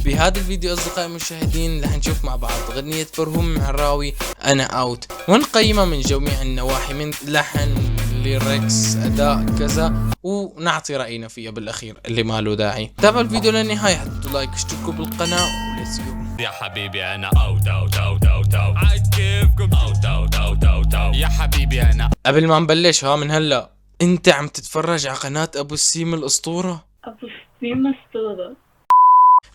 بهذا الفيديو أصدقائي المشاهدين رح نشوف مع بعض غنية برهوم معراوي أنا أوت، ونقيمها من جميع النواحي من لحن، ليركس، أداء، كذا، ونعطي رأينا فيها بالأخير اللي ما له داعي. تابعوا الفيديو للنهاية، حطوا لايك، اشتركوا بالقناة، وليتس جو. يا حبيبي انا اوت اوت اوت اوت اوت عايز كيفكم اوت اوت اوت اوت اوت يا حبيبي انا. قبل ما نبلش من هلا، انت عم تتفرج على قناة ابو السيم الاسطورة. ابو السيم اسطورة.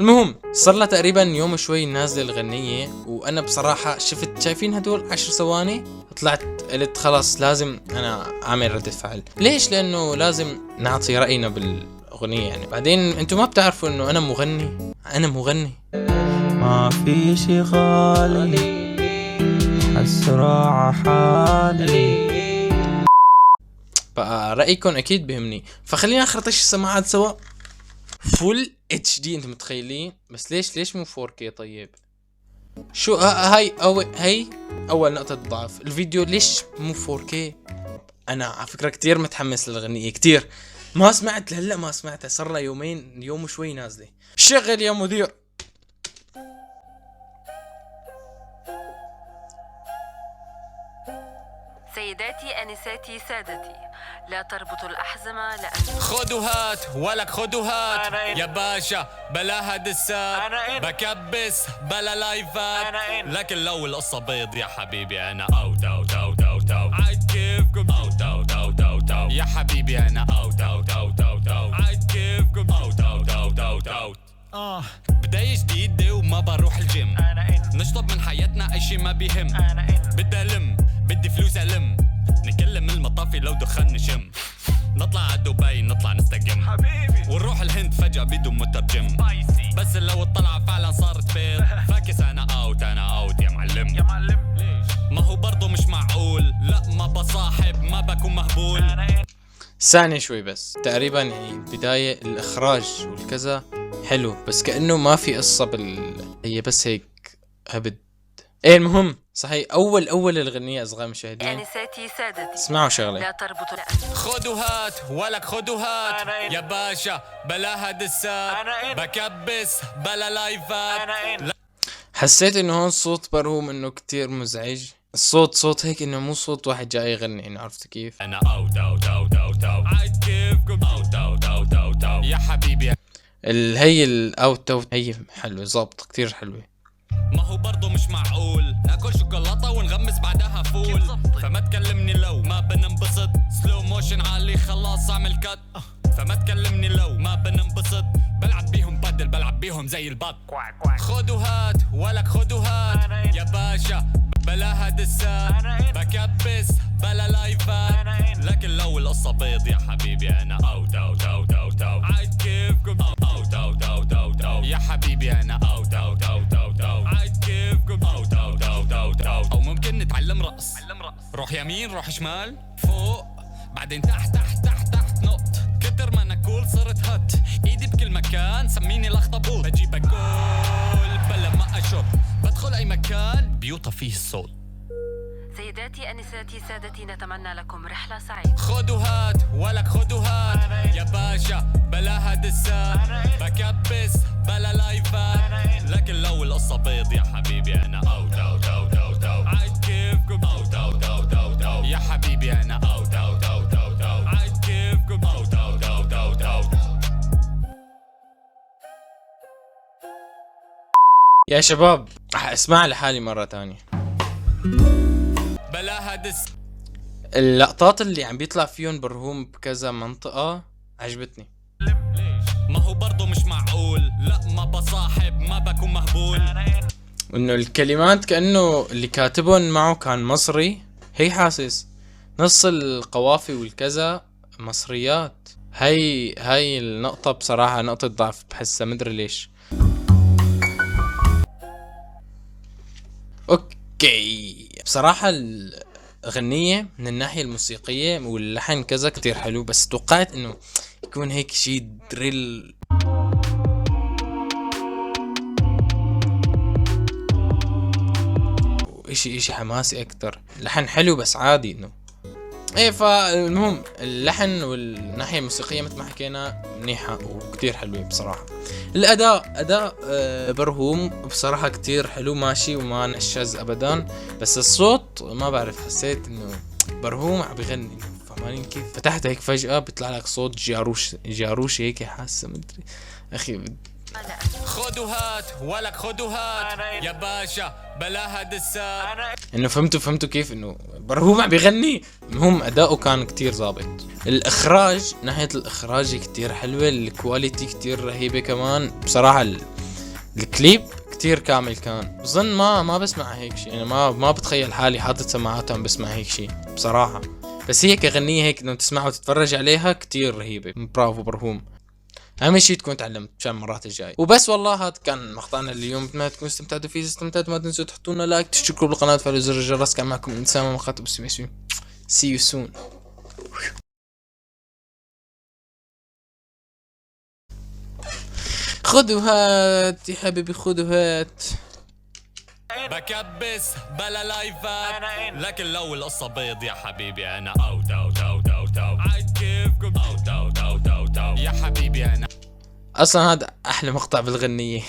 المهم صار لها تقريبا يوم شوي نازله الغنية، وانا بصراحة شايفين هدول 10 ثواني طلعت قلت خلاص لازم انا اعمل ردة فعل. ليش؟ لانه لازم نعطي رأينا بالاغنية. يعني بعدين انتم ما بتعرفوا انه انا مغني ما في شي غالي حسرة ع حالي. بقى رأيكم اكيد بهمني، فخلينا نخرطش السماعات سوا. فول اتش دي انتم متخيلين؟ بس ليش مو 4K؟ طيب شو هاي اول نقطة ضعف الفيديو. ليش مو 4K؟ انا على فكرة كتير متحمس للغنية، كتير ما سمعت لهلا، ما سمعتها، صار لها يوم وشوي نازلة. شغل يا مدير. سيداتي أنساتي سادتي، لا تربطوا الأحزمة لأن خدوا هات ولك خدوا هات يا باشا بلاها دسات بكبس بلا لايفات، لكن لو القصة بيض يا حبيبي انا اوت اوت اوت اوت اوت عايز كيفكم اوت اوت اوت اوت اوت يا حبيبي انا اوت اوت اوت اوت اوت عايز كيفكم اوت اوت اوت اوت اوت. بداية جديدة وما بروح الجيم، نشطب من حياتنا اشي ما بيهم، بدي الم بدي فلوس الم، نكلم المطافي لو دخان نشم، نطلع على دبي نطلع نستجم حبيبي، ونروح الهند فجأة بدون مترجم، بس لو الطلعة فعلا صارت بيض فاكس انا اوت يا معلم ليش؟ ما هو برضو مش معقول، لا ما بصاحب ما بكون مهبول. ثانية شوي بس، تقريبا يعني البداية الاخراج والكذا حلو، بس كأنه ما في قصة هي بس هيك هبد. ايه المهم صحيح اول الغنية اصغر مشاهدين أنساتي سادتي اسمعوا شغلة. لا تربطوا خدوا هات ولك خدوا هات يا باشا بلاها دسات بكبس بلا لايفات. حسيت انه هون صوت برهوم انه كتير مزعج، صوت هيك انه مو صوت واحد جاي يغني، انه عرفت كيف؟ انا اوت اوت اوت اوت اوت عايز كيفكم اوت اوت اوت اوت اوت يا حبيبي. هي الاوت هي حلوة، ظابطة كتير حلوة. ما هو برضو مش معقول ناكل شوكولاتة ونغمس بعدها فول، فما تكلمني لو ما بننبسط، سلو موشن عالي خلاص اعمل كات، فما تكلمني لو ما بننبسط، بلعب بيهم بدل بلعب بيهم زي البط. خدوا هات ولك خدوا هات يا باشا بلاها دسات بكبس بلا لايفات، لكن لو القصة بيض يا حبيبي انا اوت اوت اوت اوت اوت عايز كيفكم اوت اوت اوت اوت اوت يا حبيبي انا اوت اوت اوت اوت اوت عايز كيفكم اوت اوت اوت اوت اوت. او ممكن نتعلم رقص، روح يمين روح شمال فوق بعدين تحت تحت تحت تحت نقط، كتر ما انا كول صرت هات، ايدي بكل مكان سميني الاخطبوط، بجيبك كول بلا ما اشوف، بدخل اي مكان بيوطى فيه الصوت. سيداتي أنساتي سادتي، نتمنى لكم رحلة سعيدة. خدوا هات ولك خدوا هات يا باشا بلاها دسات بكبس بلا لايفات، لكن لو القصة بيض يا حبيبي انا اوت اوت اوت اوت اوت عايز كيفكم اوت اوت اوت اوت اوت يا حبيبي انا اوت اوت اوت اوت اوت عايز كيفكم اوت اوت اوت اوت اوت. يا شباب اسمع لحالي مرة تانية. بلاها دس اللقطات اللي عم بيطلع فيهم برهوم بكذا منطقة عجبتني. ما هو برضو مش معقول، لا ما بصاحب ما بكون مهبول، انه الكلمات كأنه اللي كاتبهم معه كان مصري، هي حاسس نص القوافي والكذا مصريات. هاي النقطة بصراحة نقطة ضعف بحسها، مدري ليش. اوكي بصراحة الغنية من الناحية الموسيقية واللحن كذا كتير حلو، بس توقعت انه يكون هيك شي دريل اشي حماسي اكتر. لحن حلو بس عادي انه ايه فالمهم اللحن والناحيه الموسيقيه مثل ما حكينا منيحه وكتير حلوه بصراحه. اداء برهوم بصراحه كتير حلو ماشي وما نشز ابدا، بس الصوت ما بعرف حسيت انه برهوم عم بيغني، فاهمين كيف؟ فتحت هيك فجاه بيطلع لك صوت جاروش هيك حاسه مدري اخي. خد وهات ولك خد وهات يا باشا بلا هدسات. انه فهمتوا كيف انه برهوم عم بيغني. المهم اداؤه كان كتير ظابط. الاخراج، ناحيه الاخراج كتير حلوه، الكواليتي كتير رهيبه كمان بصراحه. الكليب كتير كامل كان. بظن ما بسمع هيك شيء، انا ما بتخيل حالي حاطط سماعات وعم بسمع هيك شيء بصراحه. بس هي كغنية هيك انه تسمعها وتتفرج عليها كتير رهيبه. برافو برهوم. اهم شيء تكون تعلمت عشان المرات الجاي. وبس والله هذا كان مقطعنا اليوم. بتمنى تكونوا استمتعتوا فيه. استمتعتوا ما تنسوا تحطوا لنا لايك، تشتركوا بالقناه، تفعلوا زر الجرس. كان معكم انسان مخاطب اسمي. See you soon. خذوا هات يا حبيبي، خذوا هات. بكبس بلا لايفات، لكن لو القصة بيض يا حبيبي انا اوت اوت اوت اوت اوت. عاد كيفكم اوت اوت اوت اوت اوت يا حبيبي انا. اصلا هذا احلى مقطع بالغنية.